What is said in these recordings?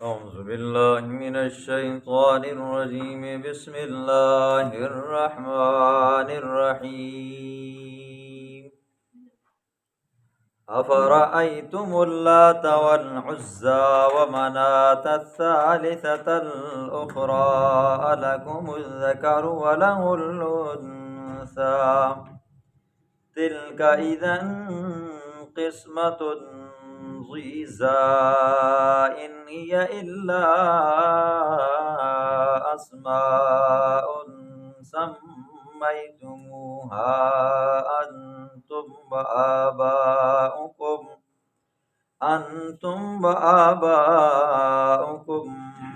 أعوذ بالله من الشيطان الرجيم بسم الله الرحمن الرحيم أفرأيتم اللات والعزى ومناة الثالثة الأخرى ألكم الذكر وله الأنثى تلك إذا قسمة ضيزى إن هي إلا أسماء سميتموها أنتم وآباؤكم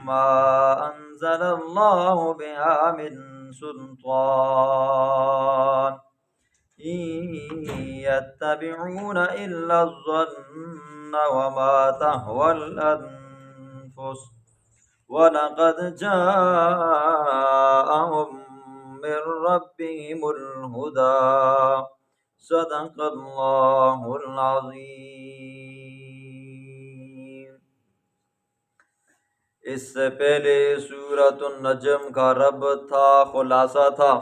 ما أنزل الله بها من سلطان إن يتبعون إلا الظن وما تهوى الأنفس ولقد جاءهم من ربهم الهدى صدق اللہ العظیم۔ اس سے پہلے سورۃ النجم کا رب تھا، خلاصہ تھا،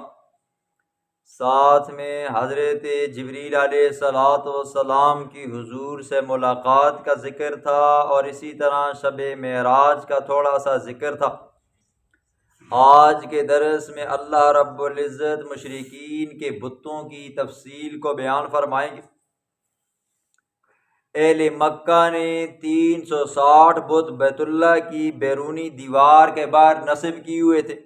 ساتھ میں حضرت جبریل علیہ السلام کی حضور سے ملاقات کا ذکر تھا، اور اسی طرح شب معراج کا تھوڑا سا ذکر تھا۔ آج کے درس میں اللہ رب العزت مشرکین کے بتوں کی تفصیل کو بیان فرمائیں گے۔ اہل مکہ نے 360 بت بیت اللہ کی بیرونی دیوار کے باہر نصب کیے ہوئے تھے۔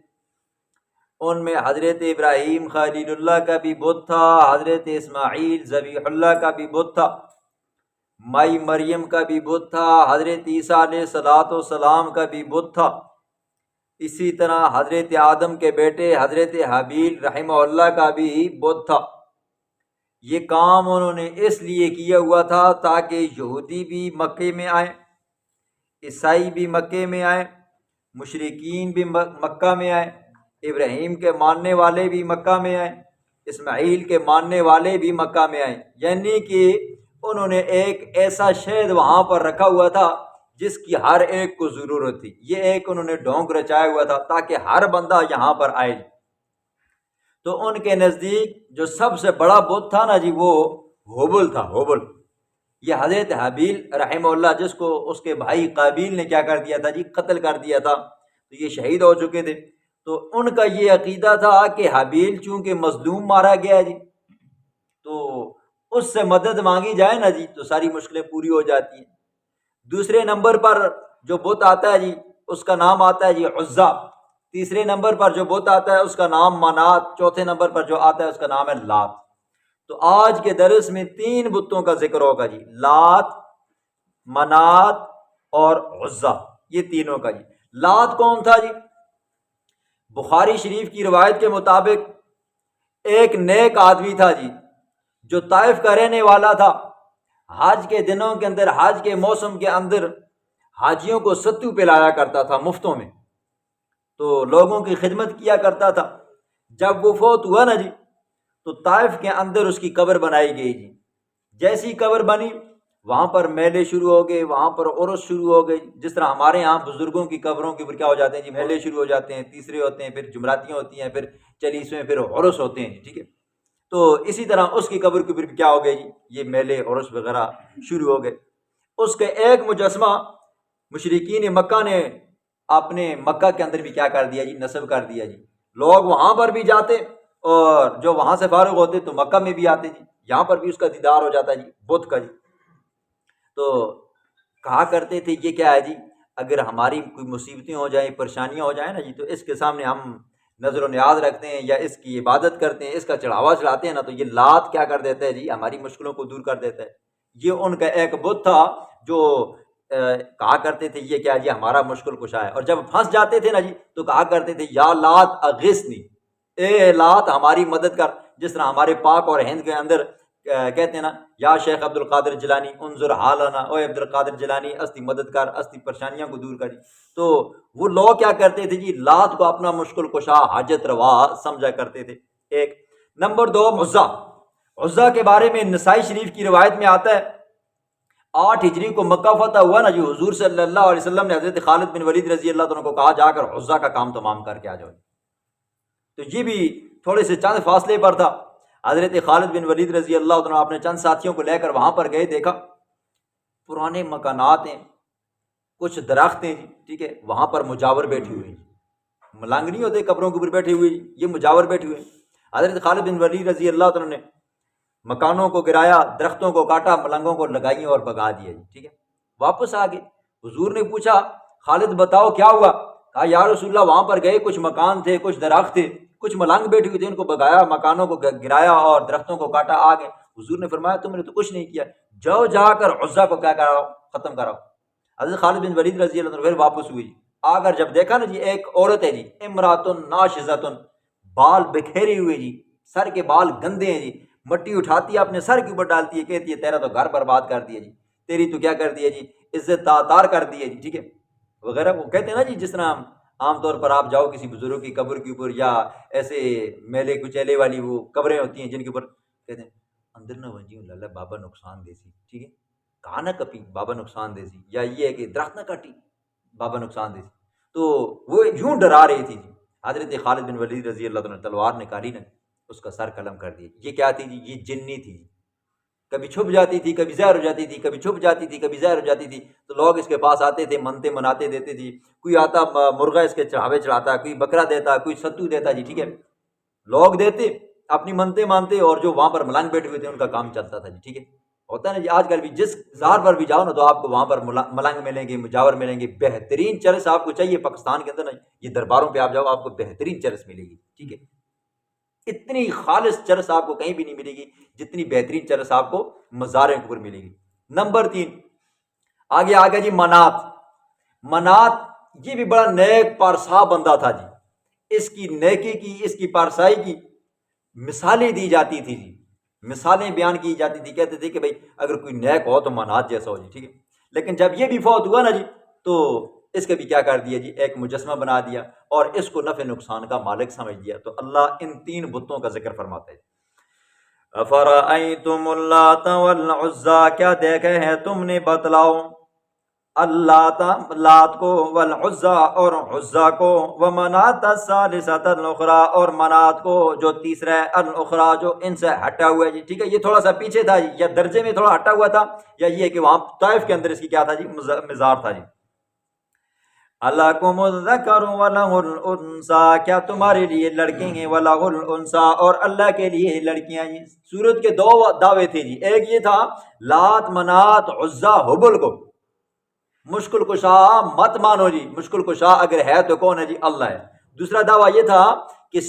ان میں حضرت ابراہیم خلیل اللہ کا بھی بت تھا، حضرت اسماعیل ذبیح اللہ کا بھی بت تھا، مائی مریم کا بھی بت تھا، حضرت عیسیٰ علیہ السلام کا بھی بت تھا، اسی طرح حضرت آدم کے بیٹے حضرت حابیل رحمہ اللہ کا بھی بت تھا۔ یہ کام انہوں نے اس لیے کیا ہوا تھا تاکہ یہودی بھی مکے میں آئیں، عیسائی بھی مکے میں آئیں، مشرکین بھی مکہ میں آئیں، ابراہیم کے ماننے والے بھی مکہ میں آئیں، اسماعیل کے ماننے والے بھی مکہ میں آئیں، یعنی کہ انہوں نے ایک ایسا شہد وہاں پر رکھا ہوا تھا جس کی ہر ایک کو ضرورت تھی۔ یہ ایک انہوں نے ڈھونگ رچایا ہوا تھا تاکہ ہر بندہ یہاں پر آئے۔ تو ان کے نزدیک جو سب سے بڑا بت تھا نا جی، وہ ہوبل تھا، ہوبل۔ یہ حضرت حابیل رحمہ اللہ، جس کو اس کے بھائی قابیل نے کیا کر دیا تھا جی، قتل کر دیا تھا، تو یہ شہید ہو چکے تھے۔ تو ان کا یہ عقیدہ تھا کہ حابیل چونکہ مظلوم مارا گیا جی، تو اس سے مدد مانگی جائے نا جی تو ساری مشکلیں پوری ہو جاتی ہیں۔ دوسرے نمبر پر جو بت آتا ہے جی، اس کا نام آتا ہے جی عزا۔ تیسرے نمبر پر جو بت آتا ہے اس کا نام منات۔ چوتھے نمبر پر جو آتا ہے اس کا نام ہے لات۔ تو آج کے درس میں 3 بتوں کا ذکر ہوگا جی، لات، منات اور عزا، یہ تینوں کا جی۔ لات کون تھا جی؟ بخاری شریف کی روایت کے مطابق ایک نیک آدمی تھا جی، جو طائف کا رہنے والا تھا۔ حج کے دنوں کے اندر، حج کے موسم کے اندر حاجیوں کو ستو پلایا کرتا تھا مفتوں میں، تو لوگوں کی خدمت کیا کرتا تھا۔ جب وہ فوت ہوا نا جی تو طائف کے اندر اس کی قبر بنائی گئی جی۔ جیسی قبر بنی وہاں پر میلے شروع ہو گئے، وہاں پر عرس شروع ہو گئی۔ جس طرح ہمارے ہاں بزرگوں کی قبروں کے اوپر کیا ہو جاتے ہیں جی، میلے شروع ہو جاتے ہیں، تیسرے ہوتے ہیں، پھر جمراتیاں ہوتی ہیں، پھر چلیسویں، پھر عرس ہوتے ہیں، ٹھیک ہے۔ تو اسی طرح اس کی قبر کے اوپر کیا ہو گئے جی، یہ میلے عرس وغیرہ شروع ہو گئے۔ اس کے ایک مجسمہ مشرکین مکہ نے اپنے مکہ کے اندر بھی کیا کر دیا جی، نصب کر دیا جی۔ لوگ وہاں پر بھی جاتے اور جو وہاں سے فارغ ہوتے تو مکہ میں بھی آتے جی، یہاں پر بھی اس کا دیدار ہو جاتا جی، بت کا جی۔ تو کہا کرتے تھے یہ کیا ہے جی، اگر ہماری کوئی مصیبتیں ہو جائیں، پریشانیاں ہو جائیں نا جی، تو اس کے سامنے ہم نظر و نیاز رکھتے ہیں یا اس کی عبادت کرتے ہیں، اس کا چڑھاوا چڑھاتے ہیں نا، تو یہ لات کیا کر دیتا ہے جی، ہماری مشکلوں کو دور کر دیتا ہے۔ یہ ان کا ایک بت تھا جو کہا کرتے تھے یہ کیا جی، ہمارا مشکل کشا ہے۔ اور جب پھنس جاتے تھے نا جی تو کہا کرتے تھے یا لات اغثنی، اے لات ہماری مدد کر۔ جس طرح ہمارے پاک اور ہند کے اندر کہتے ہیں نا یا شیخ عبد القادر جیلانی انظر حالنا، او عبد القادر جیلانی استی مدد کر، استی پریشانیاں کو دور کری۔ تو وہ لوگ کیا کرتے تھے جی، لات کو اپنا مشکل کشا، حاجت روا سمجھا کرتے تھے۔ ایک نمبر 2 عزا۔ عزا کے بارے میں نسائی شریف کی روایت میں آتا ہے 8 ہجری کو مکہ فتح ہوا نا جی، حضور صلی اللہ علیہ وسلم نے حضرت خالد بن ولید رضی اللہ عنہ کو کہا جا کر عزا کا کام تمام کر کے آ جاؤ۔ تو یہ بھی تھوڑے سے چند فاصلے پر تھا۔ حضرت خالد بن ولید رضی اللہ عنہ اپنے چند ساتھیوں کو لے کر وہاں پر گئے، دیکھا پرانے مکانات ہیں، کچھ درخت ہیں جی، ٹھیک ہے، وہاں پر مجاور بیٹھی ہوئی، ملنگ نہیں ہوتے قبروں کے اوپر بیٹھے ہوئے، یہ مجاور بیٹھے ہوئے۔ حضرت خالد بن ولید رضی اللہ عنہ نے مکانوں کو گرایا، درختوں کو کاٹا، ملنگوں کو لگائی اور بگا دیا جی، ٹھیک ہے، واپس آ گئے۔ حضور نے پوچھا خالد بتاؤ کیا ہوا؟ کہا یا رسول اللہ وہاں پر گئے، کچھ مکان تھے، کچھ درخت تھے، کچھ ملنگ بیٹھی ہوئی تھے، ان کو بگایا، مکانوں کو گرایا اور درختوں کو کاٹا، آ گئے۔ حضور نے فرمایا تم نے تو کچھ نہیں کیا، جاؤ جا کر عزا کو کیا کراؤ، ختم کراؤ۔ حضرت خالد بن ولید رضی اللہ عنہ پھر واپس ہوئی، آ کر جب دیکھا نا جی ایک عورت ہے جی، امراتن ناشزتن، بال بکھیری ہوئے جی، سر کے بال گندے ہیں جی، مٹی اٹھاتی ہے اپنے سر کے اوپر ڈالتی ہے، کہتی ہے تیرا تو گھر برباد کر دیا جی، تیری تو کیا کر دیا جی، عزت تار کر دی ہے جی، ٹھیک ہے وغیرہ۔ وہ کہتے ہیں نا جی، جس طرح عام طور پر آپ جاؤ کسی بزرگ کی قبر کے اوپر، یا ایسے میلے کچیلے والی وہ قبریں ہوتی ہیں جن کے اوپر کہتے ہیں اندر نہ ونجی اللہ بابا نقصان دے سی، ٹھیک ہے، کہاں نہ کپی بابا نقصان دے سی، یا یہ ہے کہ درخت نہ کاٹی بابا نقصان دے سی۔ تو وہ یوں ڈرا رہی تھی جی۔ حضرت خالد بن ولید رضی اللہ عنہ تلوار نکالی نا، اس کا سر قلم کر دیا۔ یہ کیا تھی جی؟ یہ جنی تھی جی، کبھی چھپ جاتی تھی، کبھی ظاہر ہو جاتی تھی، کبھی چھپ جاتی تھی، کبھی ظاہر ہو جاتی تھی۔ تو لوگ اس کے پاس آتے تھے، منتے مناتے دیتے تھی، کوئی آتا مرغا اس کے چڑھاوے چڑھاتا، کوئی بکرا دیتا، کوئی ستو دیتا جی، ٹھیک ہے، لوگ دیتے اپنی منتے مانتے، اور جو وہاں پر ملنگ بیٹھے ہوئے تھے ان کا کام چلتا تھا جی، ٹھیک ہے۔ ہوتا ہے نا جی آج کل بھی جس زار پر بھی جاؤ نا تو آپ کو وہاں پر ملنگ ملیں گے، مجاور ملیں گے، بہترین چرس آپ کو چاہیے پاکستان کے اندر نا، یہ درباروں پہ آپ جاؤ آپ کو بہترین چرس ملے گی، ٹھیک ہے، اتنی خالص چرس آپ کو کہیں بھی نہیں ملے گی جتنی بہترین چرس آپ کو مزاروں کے اوپر ملے گی۔ نمبر 3 آگے آگے جی منات۔ منات یہ بھی بڑا نیک پارسا بندہ تھا جی، اس کی نیکی کی، اس کی پارسائی کی مثالیں دی جاتی تھی جی، مثالیں بیان کی جاتی تھی، کہتے تھے کہ بھائی اگر کوئی نیک ہو تو منات جیسا ہو جی، ٹھیک ہے۔ لیکن جب یہ بھی فوت ہوا نا جی تو اس کے بھی کیا کر دیا جی، ایک مجسمہ بنا دیا اور اس کو نفع نقصان کا مالک سمجھ دیا۔ تو اللہ ان 3 بتوں کا ذکر فرماتا ہے، افرأیتم اللات والعزی، کیا دیکھے ہیں تم نے، بتلاؤ، اللات لات کو، والعزی اور عزی کو، ومنات الثالثۃ الاخری اور منات کو جو تیسرا ہے، الاخری جو ان سے ہٹا ہوا ہے جی، ٹھیک ہے، یہ تھوڑا سا پیچھے تھا جی، یا درجے میں تھوڑا ہٹا ہوا تھا، یا یہ کہ وہاں طائف کے اندر اس کی کیا تھا جی، مزار تھا جی۔ الکم الذکر ولہ الانثی، کیا تمہارے لیے لڑکے ہیں، ولہ الانثی اور اللہ کے لیے لڑکیاں ہیں۔ سورت کے 2 دعوے تھے جی، ایک یہ تھا لات منات عزی حبل کو مشکل کشا مت مانو جی، مشکل کشا اگر ہے تو کون ہے جی، اللہ ہے۔ دوسرا دعویٰ یہ تھا کہ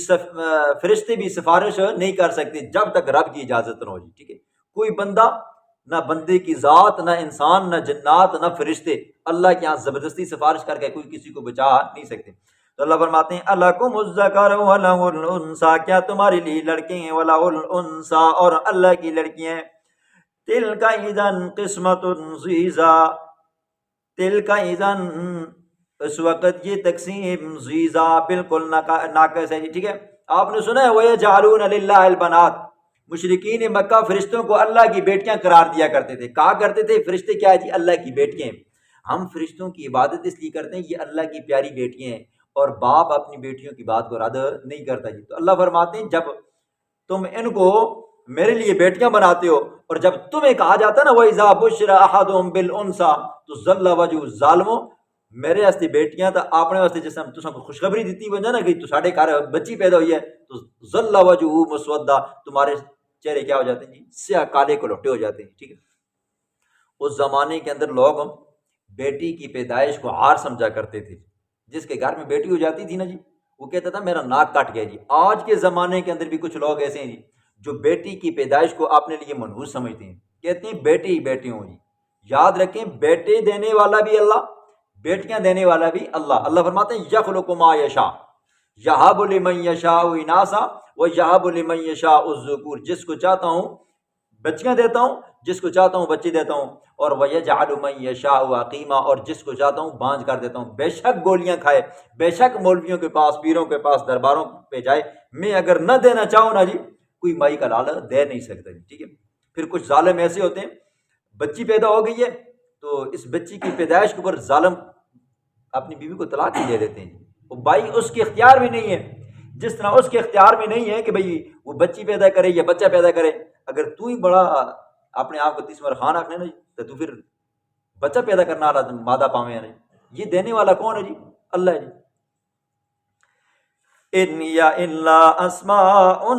فرشتے بھی سفارش نہیں کر سکتے جب تک رب کی اجازت نہ ہو جی، ٹھیک ہے، کوئی بندہ، نہ بندے کی ذات، نہ انسان، نہ جنات، نہ فرشتے اللہ کے ہاں زبردستی سفارش کر کے کوئی کسی کو بچا نہیں سکتے۔ تو اللہ فرماتے ہیں الکم الذکر ولہ الانثی، کیا تمہارے لیے لڑکے ہیں، ولہ الانثی اور اللہ کی لڑکیاں ہیں۔ تلک اذا قسمۃ ضیزی، تلک اذا اس وقت یہ تقسیم ضیزی بالکل ناقص ہے جی، ٹھیک ہے۔ آپ نے سنا ہے وَيَجْعَلُونَ لِلَّهِ الْبَنَاتِ، مشرکین مکہ فرشتوں کو اللہ کی بیٹیاں قرار دیا کرتے تھے، کہا کرتے تھے فرشتے کیا ہے جی، اللہ کی بیٹیاں ہیں، ہم فرشتوں کی عبادت اس لیے کرتے ہیں یہ اللہ کی پیاری بیٹیاں ہیں، اور باپ اپنی بیٹیوں کی بات کو رد نہیں کرتا جی۔ تو اللہ فرماتے ہیں جب تم ان کو میرے لیے بیٹیاں بناتے ہو، اور جب تمہیں کہا جاتا ہے نا وَإِذَا بُشِّرَ أَحَدُهُم بِالْأُنثىٰ تو ظَلَّ وَجْهُهُ ظالمو، میرے واسطے بیٹیاں تو اپنے واسطے جس ہم تساں کو خوشخبری دیتی بن جانا کہ تو ساڈے گھر بچی پیدا ہوئی ہے، تو ظَلَّ وَجْهُهُ مُسْوَدًّا، تمہارے چہرے کیا ہو جاتے ہیں جی، سیاہ کالے کلوٹے ہو جاتے ہیں، ٹھیک ہے۔ اس زمانے کے اندر لوگ بیٹی کی پیدائش کو عار سمجھا کرتے تھے، جس کے گھر میں بیٹی ہو جاتی تھی نا جی وہ کہتا تھا میرا ناک کٹ گیا جی۔ آج کے زمانے کے اندر بھی کچھ لوگ ایسے ہیں جی جو بیٹی کی پیدائش کو اپنے لیے منحوس سمجھتے ہیں، کہتے ہیں بیٹے ہی بیٹے ہوں جی۔ یاد رکھیں بیٹے دینے والا بھی اللہ، بیٹیاں دینے والا بھی اللہ۔ اللہ فرماتے ہیں یخلق ما یشاء یہب لمن یشاء اناثا ویہب لمن یشاء الذکور، جس کو چاہتا ہوں بچیاں دیتا ہوں، جس کو چاہتا ہوں بچے دیتا ہوں، اور وَيَجْعَلُ مَن يَشَاءُ عَقِيمًا، اور جس کو چاہتا ہوں بانجھ کر دیتا ہوں۔ بے شک گولیاں کھائے، بے شک مولویوں کے پاس، پیروں کے پاس، درباروں پہ جائے، میں اگر نہ دینا چاہوں نا جی کوئی مائی کا لال دے نہیں سکتا جی، ٹھیک ہے۔ پھر کچھ ظالم ایسے ہوتے ہیں بچی پیدا ہو گئی ہے تو اس بچی کی پیدائش کے اوپر ظالم اپنی بیوی کو طلاق ہی دے دیتے ہیں، وہ بھائی اس کے اختیار میں نہیں ہے، جس طرح اس کے اختیار میں نہیں ہے کہ بھئی وہ بچی پیدا کرے یا بچہ پیدا کرے۔ اگر تو ہی بڑا اپنے آپ کو تیسمر خان رکھنے نا جی تو پھر بچہ پیدا کرنا والا مادہ پاویں نہیں، یہ دینے والا کون ہے جی؟ اللہ ہے جی۔ ان یا الا اسماء،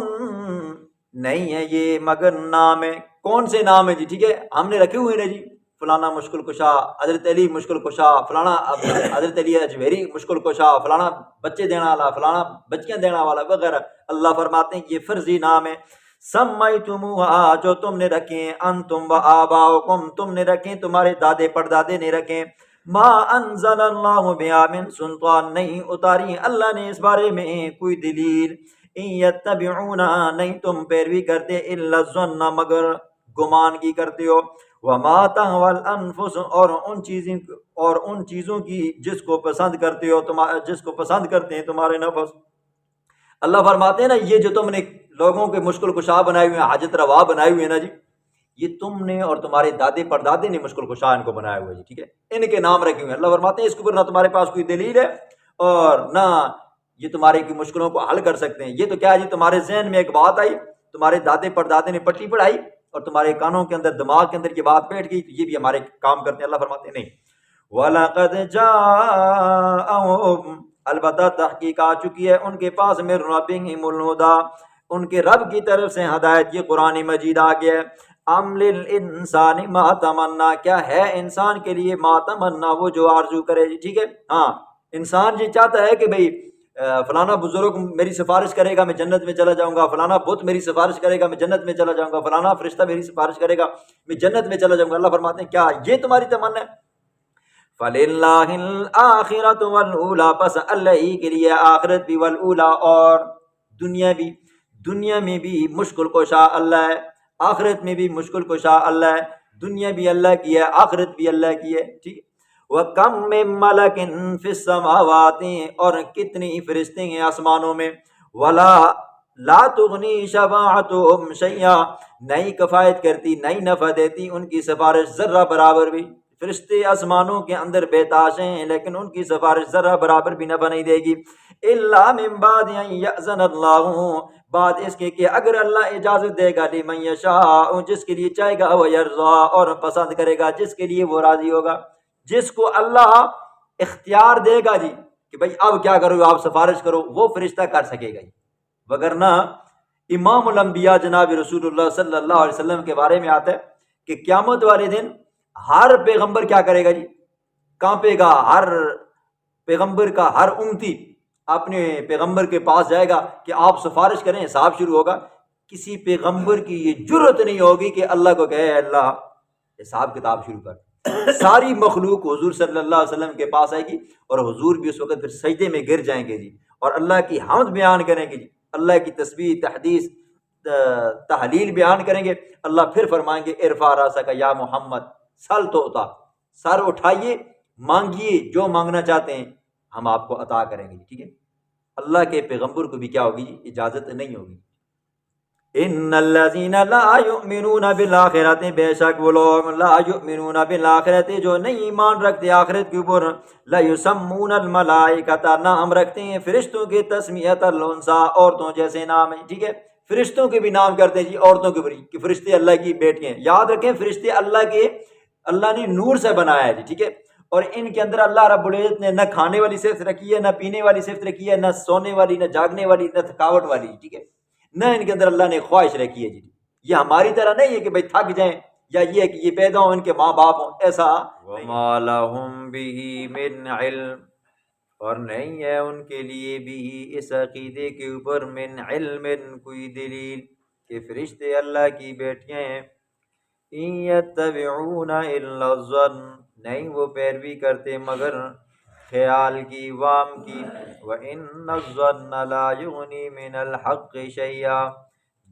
نہیں ہے یہ مگر نام ہے۔ کون سے نام ہے جی؟ ٹھیک ہے، ہم نے رکھے ہوئے ہیں جی، فلانا مشکل کشا، حضرت علی مشکل کشا، فلانا حضرت علی اجمیری مشکل کشا، فلانا بچے دینا والا، فلانا بچیاں دینا والا وغیرہ۔ اللہ فرماتے ہیں یہ فرضی نام ہے، سمیتموہا جو تم نے رکھیں، انتم و آباؤکم تم نے رکھیں، تمہارے دادے پردادے نے رکھیں، ما انزل اللہ بہا من سلطان نہیں اتاری اللہ نے اس بارے میں کوئی دلیل، ان یتبعون نہیں تم پیروی کرتے الا الظن مگر گمان کی کرتے ہو، وما تہوی الانفس اور ان چیزوں کی جس کو پسند کرتے ہو جس کو پسند کرتے ہیں تمہارے نفس۔ اللہ فرماتے ہیں نا یہ جو تم نے لوگوں کے مشکل کشا بنائے ہوئے ہیں، حاجت روا بنائے ہوئے ہیں نا جی، یہ تم نے اور تمہارے دادے پردادے نے مشکل کشا ان کو بنایا ہوا ہے جی، ٹھیک ہے، ان کے نام رکھے ہوئے ہیں۔ اللہ فرماتے ہیں اس کے اوپر نہ تمہارے پاس کوئی دلیل ہے اور نہ یہ تمہارے کی مشکلوں کو حل کر سکتے ہیں۔ یہ تو کیا ہے جی، تمہارے ذہن میں ایک بات آئی، تمہارے دادے پردادے نے پٹی پڑھائی اور تمہارے کانوں کے اندر دماغ کے اندر یہ بات بیٹھ گئی، تو یہ بھی ہمارے کام کرتے ہیں۔ اللہ فرماتے ہیں نہیں، وَلَقَدْ جَاءَهُمْ البتہ تحقیق آ چکی ہے ان کے پاس میں رَبِّهِمُ الْهُدَىٰ ان کے رب کی طرف سے ہدایت، یہ قرآن مجید آ گیا ہے۔ ام للانسان ما تمنا، کیا ہے انسان کے لیے ما تمنا وہ جو آرزو کرے جی، ٹھیک ہے، ہاں انسان یہ چاہتا ہے کہ بھئی فلانا بزرگ میری سفارش کرے گا میں جنت میں چلا جاؤں گا، فلانا بت میری سفارش کرے گا میں جنت میں چلا جاؤں گا، فلانا فرشتہ میری سفارش کرے گا میں جنت میں چلا جاؤں گا۔ اللہ فرماتے ہیں کیا یہ تمہاری تمنا ہے؟ فَلِلَّهِ الْآخِرَةُ وَالْأُولَىٰ پس اللہ ہی کے لیے آخرت بھی، والأولیٰ اور دنیا بھی، دنیا میں بھی مشکل کشا اللہ ہے، آخرت میں بھی مشکل کشا اللہ ہے، دنیا بھی اللہ کی ہے، آخرت بھی اللہ کی ہے، ٹھیک ہے۔ وَكَم مِّن مَّلَكٍ فِي السَّمَاوَاتِ اور کتنی فرشتے ہیں آسمانوں میں، وَلَا لا تغنی شفاعتهم شیئا نہیں کفایت کرتی نہیں نفع دیتی ان کی سفارش ذرہ برابر بھی۔ فرشتے آسمانوں کے اندر بے تاش ہیں لیکن ان کی سفارش ذرہ برابر بھی نفع نہیں دے گی، الا من بعد ان یأذن اللہ بعد اس کے کہ اگر اللہ اجازت دے گا، لمن یشاء جس کے لیے چاہے گا، ویرضا اور پسند کرے گا جس کے لیے وہ راضی ہوگا، جس کو اللہ اختیار دے گا جی کہ بھائی اب کیا کرو آپ سفارش کرو، وہ فرشتہ کر سکے گا جی۔ وگرنہ امام الانبیاء جناب رسول اللہ صلی اللہ علیہ وسلم کے بارے میں آتا ہے کہ قیامت والے دن ہر پیغمبر کیا کرے گا جی، کانپے گا، ہر پیغمبر کا ہر امتی اپنے پیغمبر کے پاس جائے گا کہ آپ سفارش کریں، حساب شروع ہوگا۔ کسی پیغمبر کی یہ جرت نہیں ہوگی کہ اللہ کو کہے اللہ حساب کتاب شروع کر، ساری مخلوق حضور صلی اللہ علیہ وسلم کے پاس آئے گی اور حضور بھی اس وقت پھر سجدے میں گر جائیں گے جی اور اللہ کی حمد بیان کریں گے جی، اللہ کی تسبیح تحدیث تحلیل بیان کریں گے۔ اللہ پھر فرمائیں گے ارفع راسک یا محمد سل تو عطا، سر اٹھائیے مانگیے جو مانگنا چاہتے ہیں ہم آپ کو عطا کریں گے، ٹھیک ہے۔ اللہ کے پیغمبر کو بھی کیا ہوگی جی، اجازت نہیں ہوگی۔ ان الذین لا یؤمنون بالآخرۃ بے شک وہ لوگ لا یؤمنون بالآخرۃ جو نہیں ایمان رکھتے آخرت کے اوپر، لا یسمون الملائکۃ نام رکھتے ہیں فرشتوں کے، تسمیۃ الانثی عورتوں جیسے نام ہے، ٹھیک ہے، فرشتوں کے بھی نام کرتے ہیں جی عورتوں کے بھی کہ فرشتے اللہ کی بیٹیاں ہیں۔ یاد رکھیں فرشتے اللہ کے، اللہ نے نور سے بنایا ہے جی، ٹھیک ہے، اور ان کے اندر اللہ رب العزت نے نہ کھانے والی صفت رکھی ہے، نہ پینے والی صفت رکھی ہے، نہ سونے والی، نہ جاگنے والی، نہ تھکاوٹ والی، ٹھیک ہے، نہ ان کے اندر اللہ نے خواہش رکھی ہے جی۔ یہ ہماری طرح نہیں ہے کہ بھائی تھک جائیں یا یہ ہے کہ یہ پیدا ہوں ان کے ماں باپ ہوں، ایسا وما لهم به من علم اور نہیں ہے ان کے لیے بھی اس عقیدے کے اوپر من علم کوئی دلیل کہ فرشتے اللہ کی بیٹیاں ہیں۔ ان یتبعون الا الظن نہیں وہ پیروی کرتے مگر خیال کی، وام کی، وَإِنَّ الظَّنَّ لَا يُغْنِي مِنَ الْحَقِّ شَيْئًا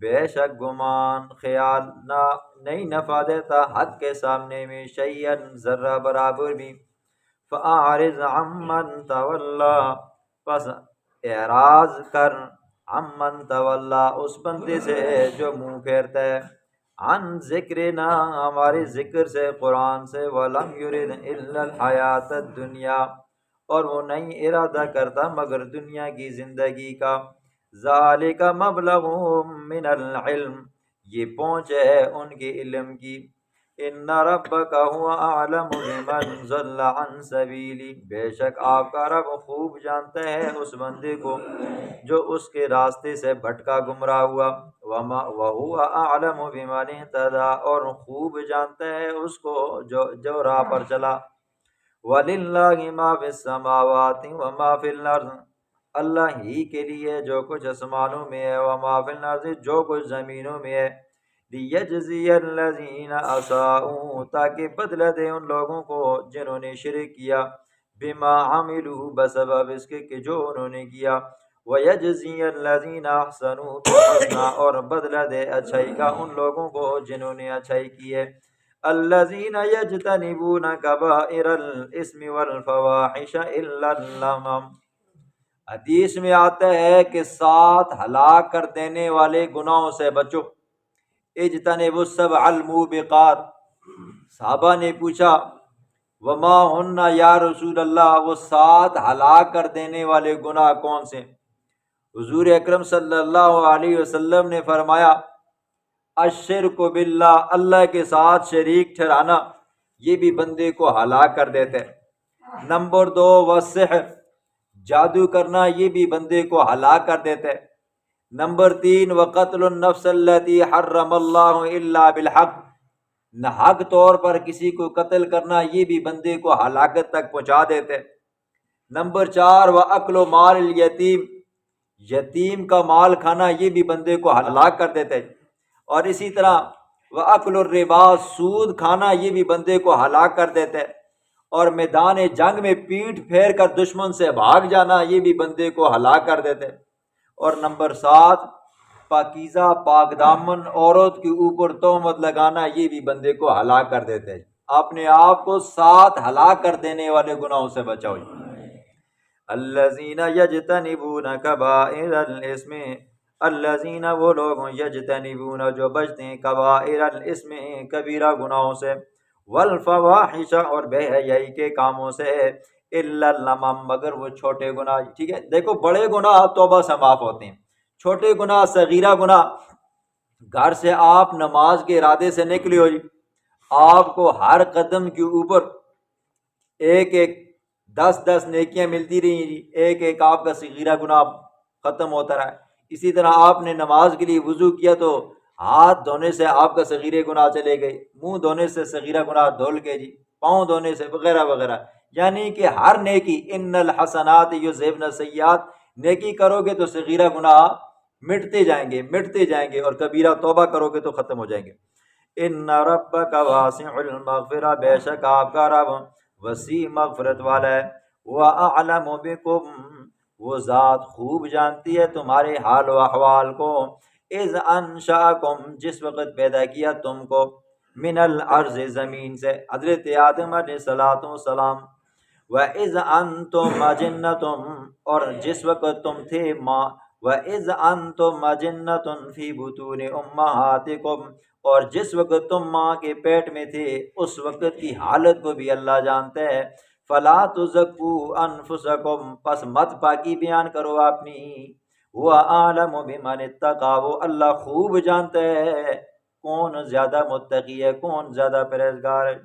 بے شک گمان خیال نہیں نفع دیتا حق کے سامنے میں، شیئن ذرہ برابر بھی۔ فَأَعْرِضْ عَمَّنْ تَوَلَّىٰ پس اعراض کر، عَمَّنْ تَوَلَّىٰ اس بندے سے جو منہ پھیرتا ہے، عن ذکرنا ہمارے ذکر سے، قرآن سے، ولم یرد الا الحیات الدنیا اور وہ نہیں ارادہ کرتا مگر دنیا کی زندگی کا، ذالک مبلغهم من العلم یہ پہنچ ہے ان کے علم کی، ان ربک هو اعلم بمن ضل عن سبیلی بے شک آپ کا رب خوب جانتا ہے اس بندے کو جو اس کے راستے سے بھٹکا گمراہ ہوا، وَهُوَ أَعْلَمُ بِمَنِ اهْتَدَىٰ اور خوب جانتا ہے اس کو جو راہ پر چلا، وَلِلَّهِ مَا فِي السَّمَاوَاتِ وَمَا فِي الْأَرْضِ اللہ ہی کے لیے جو کچھ آسمانوں میں ہے، وَمَا فِي الْأَرْضِ جو کچھ زمینوں میں ہے، لِيَجْزِيَ الَّذِينَ أَسَاءُوا تاکہ بدلہ دے ان لوگوں کو جنہوں نے شرک کیا، بِمَا عَمِلُوا بسبب اس کے کہ جو انہوں نے کیا، وَيَجْزِيَ الَّذِينَ أَحْسَنُوا بِالْحُسْنَىٰ اور بدلہ دے اچھائی کا ان لوگوں کو جنہوں نے اچھائی کی ہے، الَّذِينَ يَجْتَنِبُونَ كَبَائِرَ الْإِثْمِ وَالْفَوَاحِشَ إِلَّا اللَّمَمَ حدیث میں آتا ہے کہ 7 ہلاک کر دینے والے گناہوں سے بچو، اجتنبوا السبع الموبقات صحابہ نے پوچھا وما ہن یا رسول اللہ وہ 7 ہلاک کر دینے والے گناہ کون سے؟ حضور اکرم صلی اللہ علیہ وسلم نے فرمایا الشرک باللہ اللہ کے ساتھ شریک ٹھہرانا یہ بھی بندے کو ہلاک کر دیتے ہیں۔ نمبر 2 والسحر جادو کرنا یہ بھی بندے کو ہلاک کر دیتے ہیں۔ نمبر 3 وقتل النفس التي حرم اللہ الا بالحق ناحق طور پر کسی کو قتل کرنا یہ بھی بندے کو ہلاکت تک پہنچا دیتے۔ نمبر 4 وَأَكْلُ مال الیتیم یتیم کا مال کھانا یہ بھی بندے کو ہلاک کر دیتے، اور اسی طرح وَأَكْلُ الرِّبَا سود کھانا یہ بھی بندے کو ہلاک کر دیتے، اور میدان جنگ میں پیٹھ پھیر کر دشمن سے بھاگ جانا یہ بھی بندے کو ہلاک کر دیتے، اور نمبر 7 پاکیزہ پاک دامن عورت کے اوپر تہمت لگانا یہ بھی بندے کو ہلاک کر دیتے۔ اپنے آپ کو 7 ہلاک کر دینے والے گناہوں سے بچاؤ۔ الذین یجتنبون کبائر الاسم الذین وہ لوگ یجتنبون جو بچتے ہیں کبائر الاسم کبیرہ گناہوں سے، والفواحش اور بے حیائی کے کاموں سے، الا اللمم مگر وہ چھوٹے گناہ۔ ٹھیک ہے، دیکھو بڑے گناہ توبہ سے معاف ہوتے ہیں، چھوٹے گناہ صغیرہ گناہ گھر سے آپ نماز کے ارادے سے نکلی ہو جی، آپ کو ہر قدم کے اوپر ایک 10 نیکیاں ملتی رہی جی، ایک آپ کا صغیرہ گناہ ختم ہوتا رہا۔ اسی طرح آپ نے نماز کے لیے وضو کیا تو ہاتھ دھونے سے آپ کا صغیرہ گناہ چلے گئے، منہ دھونے سے صغیرہ گناہ دھول کے جی، پاؤں دھونے سے وغیرہ وغیرہ، یعنی کہ ہر نیکی ان الحسنات یذہبن السیئات نیکی کرو گے تو صغیرہ گناہ مٹتے جائیں گے اور کبیرہ توبہ کرو گے تو ختم ہو جائیں گے۔ ان ربک واسع المغفرہ بے شک آپ کا رب وسیع مغفرت والا ہے، وَأَعْلَمُ بِكُمْ وہ ذات خوب جانتی ہے تمہارے حال و احوال کو، اذ انشاکم جس وقت پیدا کیا تم کو، من الارض زمین سے، حضرت آدم علیہ السلام، وَإِذْ أَنْتُمْ أَجِنَّةٌ اور جس وقت تم تھے ماں، وَإِذْ أَنْتُمْ أَجِنَّةٌ فِي بُطُونِ أُمَّهَاتِكُمْ اور جس وقت تم ماں کے پیٹ میں تھے اس وقت کی حالت کو بھی اللہ جانتا ہے۔ فَلَا تُزَكُّوا أَنفُسَكُمْ پس مت پاکی بیان کرو اپنی، وَأَعْلَمُ بِمَنِ اتَّقَىٰ وہ اللہ خوب جانتا ہے کون زیادہ متقی ہے کون زیادہ پرہیزگار ہے۔